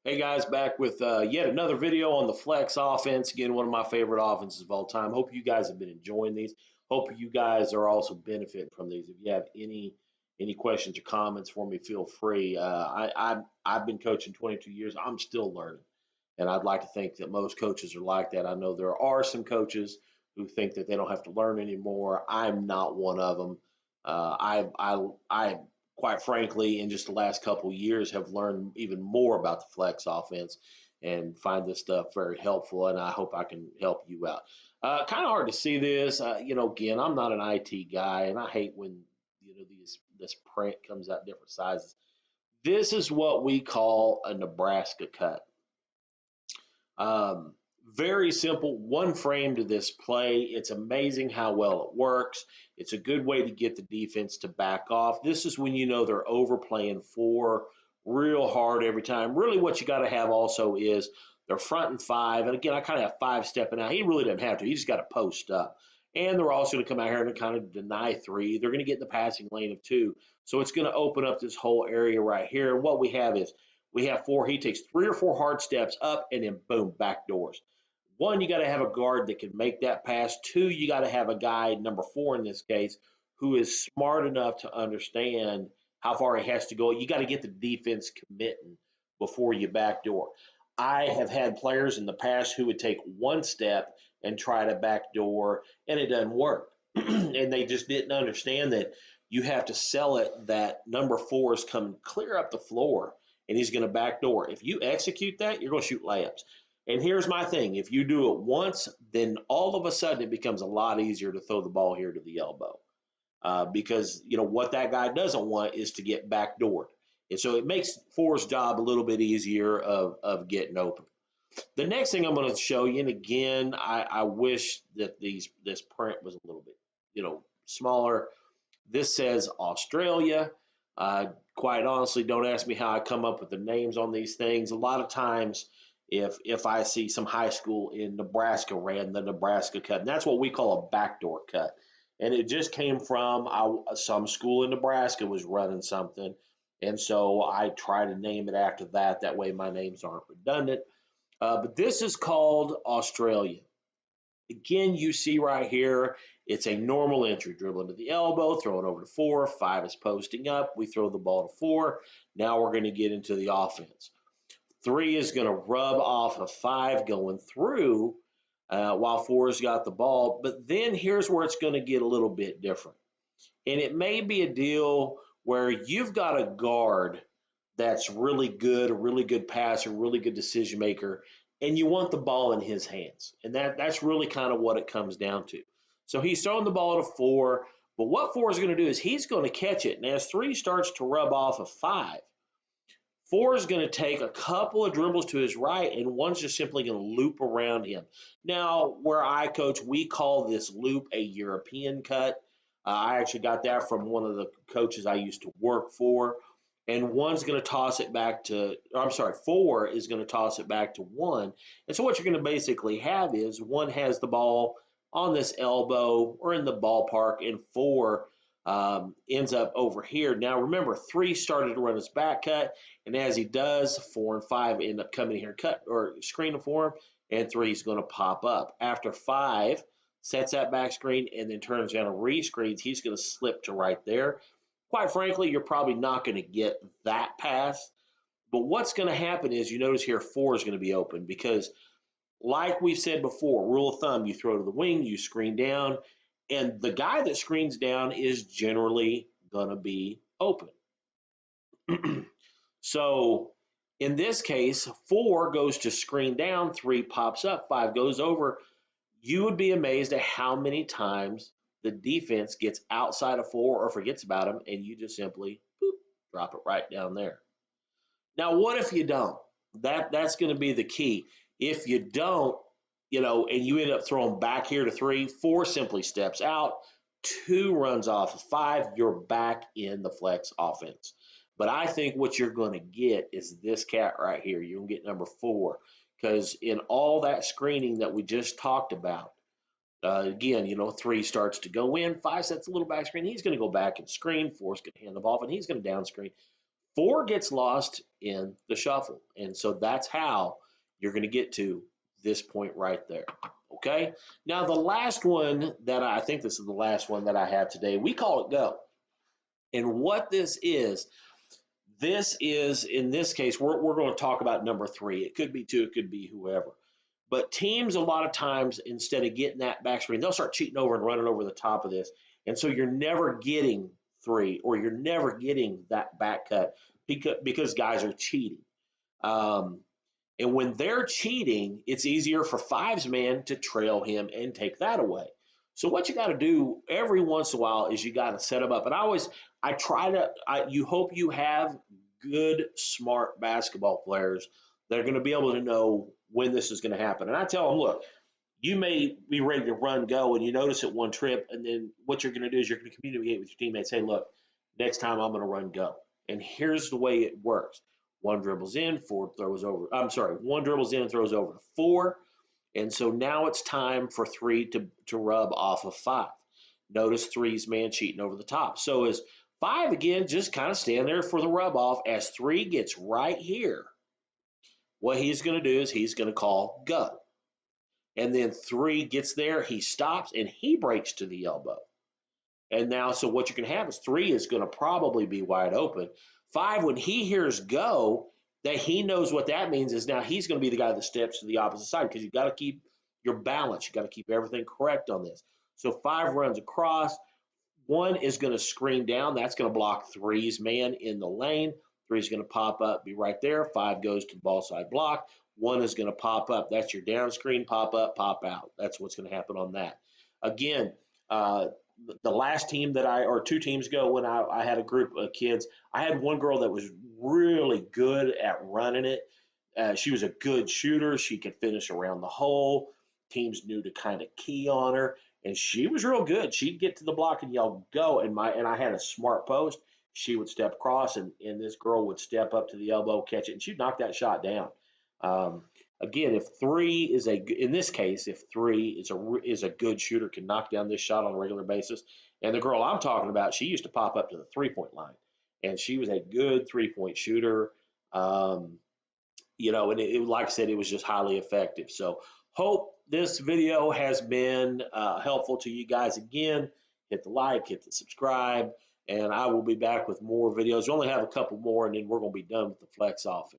Hey guys, back with yet another video on the flex offense. Again, one of my favorite offenses of all time. Hope you guys have been enjoying these. Hope you guys are also benefiting from these. If you have any questions or comments for me, feel free. I've been coaching 22 years. I'm still learning, and I'd like to think that most coaches are like that. I know there are some coaches who think that they don't have to learn anymore. I'm not one of them. I quite frankly, in just the last couple of years, have learned even more about the flex offense and find this stuff very helpful. And I hope I can help you out. Kind of hard to see this. Again, I'm not an IT guy, and I hate when this print comes out different sizes. This is what we call a Nebraska cut. Um, Very simple, one frame to this play. It's amazing how well it works. It's a good way to get the defense to back off. This is when you know they're overplaying four real hard every time. Really, what you got to have also is they're front and five. And again, I kind of have five stepping out. He really doesn't have to. He just got to post up. And they're also going to come out here and kind of deny three. They're going to get in the passing lane of two. So it's going to open up this whole area right here. And what we have is we have four. He takes three or four hard steps up and then boom, back doors. One, you got to have a guard that can make that pass. Two, you got to have a guy, number four in this case, who is smart enough to understand how far he has to go. You got to get the defense committing before you backdoor. I have had players in the past who would take one step and try to backdoor, and it doesn't work. And they just didn't understand that you have to sell it that number four is coming clear up the floor and he's going to backdoor. If you execute that, you're going to shoot layups. And here's my thing. If you do it once, then all of a sudden it becomes a lot easier to throw the ball here to the elbow. Because, what that guy doesn't want is to get backdoored. And so it makes four's job a little bit easier of getting open. The next thing I'm going to show you, and again, I wish that this print was a little bit, smaller. This says Australia. Quite honestly, don't ask me how I come up with the names on these things. A lot of times, if I see some high school in Nebraska ran the Nebraska cut, and that's what we call a backdoor cut. And it just came from some school in Nebraska was running something. And so I try to name it after that. That way my names aren't redundant. But this is called Australia. Again, you see right here, it's a normal entry, dribbling to the elbow, throwing over to four, five is posting up, we throw the ball to four. Now we're going to get into the offense. Three is going to rub off of five going through while four's got the ball. But then here's where it's going to get a little bit different. And it may be a deal where you've got a guard that's really good, a really good passer, really good decision maker, and you want the ball in his hands. And that's really kind of what it comes down to. So he's throwing the ball to four, but what four is going to do is he's going to catch it. And as three starts to rub off of five, four is going to take a couple of dribbles to his right, and one's just simply going to loop around him. Now, where I coach, we call this loop a European cut. I actually got that from one of the coaches I used to work for. And one's going to toss it back to, I'm sorry, four is going to toss it back to one. And so what you're going to basically have is one has the ball on this elbow or in the ballpark, and four ends up over here. Now, remember, three started to run his back cut, and as he does, four and five end up coming here, cut or screening for him, and three is going to pop up. After five, sets that back screen, and then turns down and rescreens, he's going to slip to right there. Quite frankly, you're probably not going to get that pass. But what's going to happen is you notice here four is going to be open because, like we've said before, rule of thumb, you throw to the wing, you screen down, and the guy that screens down is generally going to be open. So in this case, four goes to screen down, three pops up, five goes over. You would be amazed at how many times the defense gets outside of four or forgets about him, and you just simply boop, drop it right down there. Now, what if you don't? That's going to be the key. If you don't, and you end up throwing back here to three, four simply steps out, two runs off of five, you're back in the flex offense. But I think what you're going to get is this cat right here. You're going to get number four, because in all that screening that we just talked about, again, three starts to go in, five sets a little back screen. He's going to go back and screen. Four's going to hand the ball off, and he's going to down screen. 4 gets lost in the shuffle. And so that's how you're going to get to this point right there. Okay. Now, the last one that I think this is the last one that I have today, we call it go. And what this is in this case, we're going to talk about number 3. It could be 2, it could be whoever. But teams, a lot of times, instead of getting that back screen, they'll start cheating over and running over the top of this. And so you're never getting 3, or you're never getting that back cut because guys are cheating. Um, and when they're cheating, it's easier for 5's man to trail him and take that away. So what you got to do every once in a while is you got to set them up. And you hope you have good, smart basketball players that are going to be able to know when this is going to happen. And I tell them, look, you may be ready to run go and you notice it one trip, and then what you're going to do is you're going to communicate with your teammates, hey, look, next time I'm going to run go. And here's the way it works. One dribbles in, 4 throws over. I'm sorry, one dribbles in and throws over to 4. And so now it's time for 3 to rub off of 5. Notice 3's man cheating over the top. So as 5 again, just kind of stand there for the rub off. As 3 gets right here, what he's going to do is he's going to call go. And then 3 gets there, he stops, and he breaks to the elbow. And now, so what you can have is 3 is going to probably be wide open. 5, when he hears go, that he knows what that means is now he's going to be the guy that steps to the opposite side, because you've got to keep your balance. You've got to keep everything correct on this. So 5 runs across. 1 is going to screen down. That's going to block 3's man in the lane. 3 is going to pop up, be right there. 5 goes to the ball side block. 1 is going to pop up. That's your down screen, pop up, pop out. That's what's going to happen on that. Again, the last team or 2 teams ago, when I had a group of kids, I had one girl that was really good at running it. She was a good shooter. She could finish around the hole. Teams knew to kind of key on her, and she was real good. She'd get to the block and yell go, and I had a smart post. She would step across, and this girl would step up to the elbow, catch it, and she'd knock that shot down. Again, if 3 is in this case, if 3 is a good shooter, can knock down this shot on a regular basis, and the girl I'm talking about, she used to pop up to the 3-point line, and she was a good 3-point shooter. And like I said, it was just highly effective. So hope this video has been helpful to you guys. Again, hit the like, hit the subscribe, and I will be back with more videos. We only have a couple more, and then we're going to be done with the flex offense.